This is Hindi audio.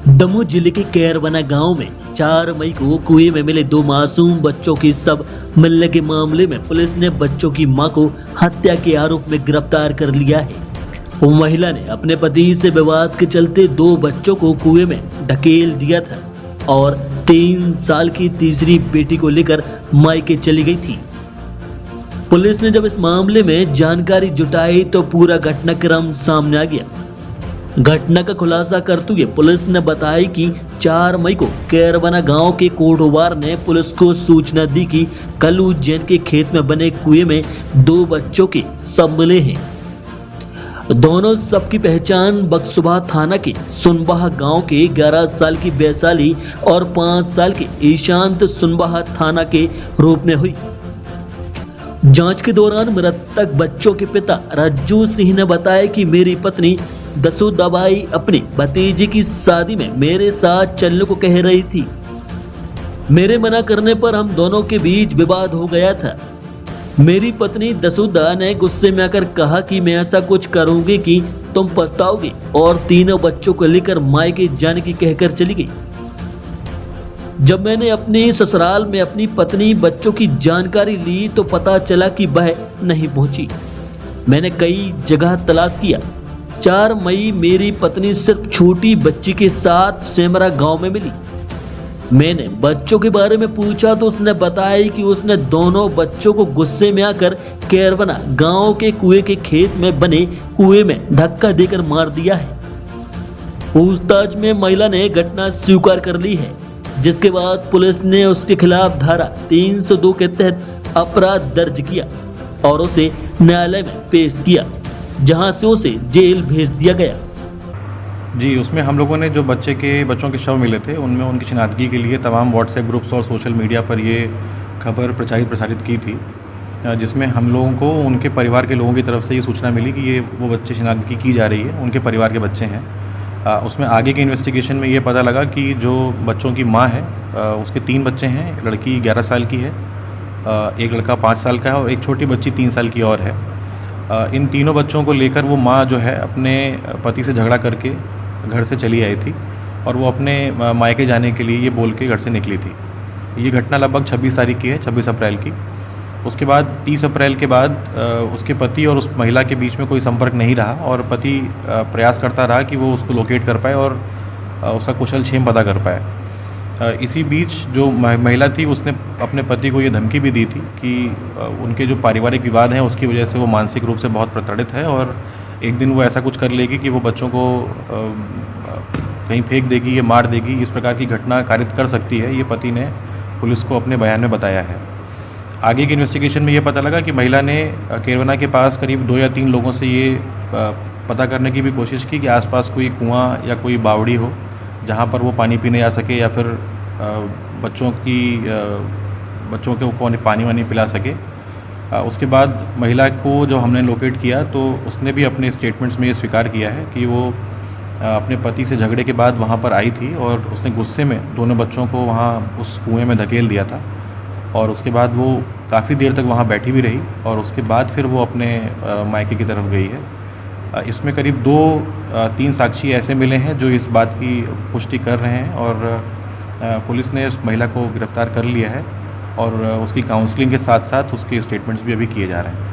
दमोह जिले के कैरवना गांव में 4 मई को कुएं में मिले 2 मासूम बच्चों की शव मिलने के मामले में पुलिस ने बच्चों की मां को हत्या के आरोप में गिरफ्तार कर लिया है। वो महिला ने अपने पति से विवाद के चलते 2 बच्चों को कुएं में ढकेल दिया था और 3 साल की तीसरी बेटी को लेकर मायके चली गई थी। पुलिस ने जब इस मामले में जानकारी जुटाई तो पूरा घटनाक्रम सामने आ गया। घटना का खुलासा करते हुए पुलिस ने बताया कि 4 मई को कैरवना गांव के कोटवार ने पुलिस को सूचना दी कि कल्लू जैन के खेत में बने कुएं में 2 बच्चों के शव मिले हैं। दोनों शव की पहचान बक्सुबा थाना के सुनबाहा गांव के 11 साल की वैशाली और 5 साल के ईशांत सुनबाहा थाना के रूप में हुई। जांच के दौरान मृतक बच्चों के पिता रज्जू सिंह ने बताया कि मेरी पत्नी दसूदाबाई अपनी भतीजी की शादी में मेरे साथ चलने को कह रही थी। मेरे मना करने पर हम दोनों के बीच विवाद हो गया था। मेरी पत्नी दसूदा ने गुस्से में आकर कहा कि मैं ऐसा कुछ करूंगी कि तुम पछताओगे और तीनों बच्चों को लेकर मायके जाने की कहकर चली गई। जब मैंने अपने ससुराल में अपनी पत्नी बच्चों की जानकारी ली तो पता चला कि वह नहीं पहुंची। मैंने कई जगह तलाश किया। 4 मई मेरी पत्नी सिर्फ छोटी बच्ची के साथ सेमरा गांव में मिली। मैंने बच्चों के बारे में पूछा तो उसने बताया कि उसने दोनों बच्चों को गुस्से में आकर कैरवना गांव के कुएं के खेत में बने कुएं में धक्का देकर मार दिया है। पूछताछ में महिला ने घटना स्वीकार कर ली है, जिसके बाद पुलिस ने उसके खिलाफ धारा 302 के तहत अपराध दर्ज किया और उसे न्यायालय में पेश किया, जहां से उसे जेल भेज दिया गया। जी, उसमें हम लोगों ने जो बच्चों के शव मिले थे उनमें उनकी शिनाख्ती के लिए तमाम व्हाट्सएप ग्रुप्स और सोशल मीडिया पर ये खबर प्रसारित की थी, जिसमें हम लोगों को उनके परिवार के लोगों की तरफ से ये सूचना मिली कि ये वो बच्चे शिनाख्ती की जा रही है, उनके परिवार के बच्चे हैं। उसमें आगे के इन्वेस्टिगेशन में ये पता लगा कि जो बच्चों की माँ है उसके 3 बच्चे हैं। लड़की 11 साल की है, एक लड़का 5 साल का है और एक छोटी बच्ची 3 साल की और है। इन तीनों बच्चों को लेकर वो माँ जो है अपने पति से झगड़ा करके घर से चली आई थी और वो अपने मायके जाने के लिए ये बोल के घर से निकली थी। ये घटना लगभग 26 तारीख की है, 26 अप्रैल की। उसके बाद 30 अप्रैल के बाद उसके पति और उस महिला के बीच में कोई संपर्क नहीं रहा और पति प्रयास करता रहा कि वो उसको लोकेट कर पाए और उसका कुशल क्षेम पता कर पाए। इसी बीच जो महिला थी उसने अपने पति को ये धमकी भी दी थी कि उनके जो पारिवारिक विवाद हैं उसकी वजह से वो मानसिक रूप से बहुत प्रताड़ित है और एक दिन वो ऐसा कुछ कर लेगी कि वो बच्चों को कहीं फेंक देगी या मार देगी। इस प्रकार की घटना कारित कर सकती है, ये पति ने पुलिस को अपने बयान में बताया है। आगे की इन्वेस्टिगेशन में ये पता लगा कि महिला ने कैरवना के पास करीब 2 या 3 लोगों से ये पता करने की भी कोशिश की कि आसपास कोई कुआं या कोई बावड़ी हो जहाँ पर वो पानी पीने आ सके या फिर बच्चों को पानी वानी पिला सके। उसके बाद महिला को जब हमने लोकेट किया तो उसने भी अपने स्टेटमेंट्स में ये स्वीकार किया है कि वो अपने पति से झगड़े के बाद वहाँ पर आई थी और उसने गुस्से में दोनों बच्चों को वहाँ उस कुएं में धकेल दिया था और उसके बाद वो काफ़ी देर तक वहाँ बैठी भी रही और उसके बाद फिर वो अपने मायके की तरफ गई है। इसमें करीब 2-3 साक्षी ऐसे मिले हैं जो इस बात की पुष्टि कर रहे हैं और पुलिस ने उस महिला को गिरफ्तार कर लिया है और उसकी काउंसलिंग के साथ साथ उसके स्टेटमेंट्स भी अभी किए जा रहे हैं।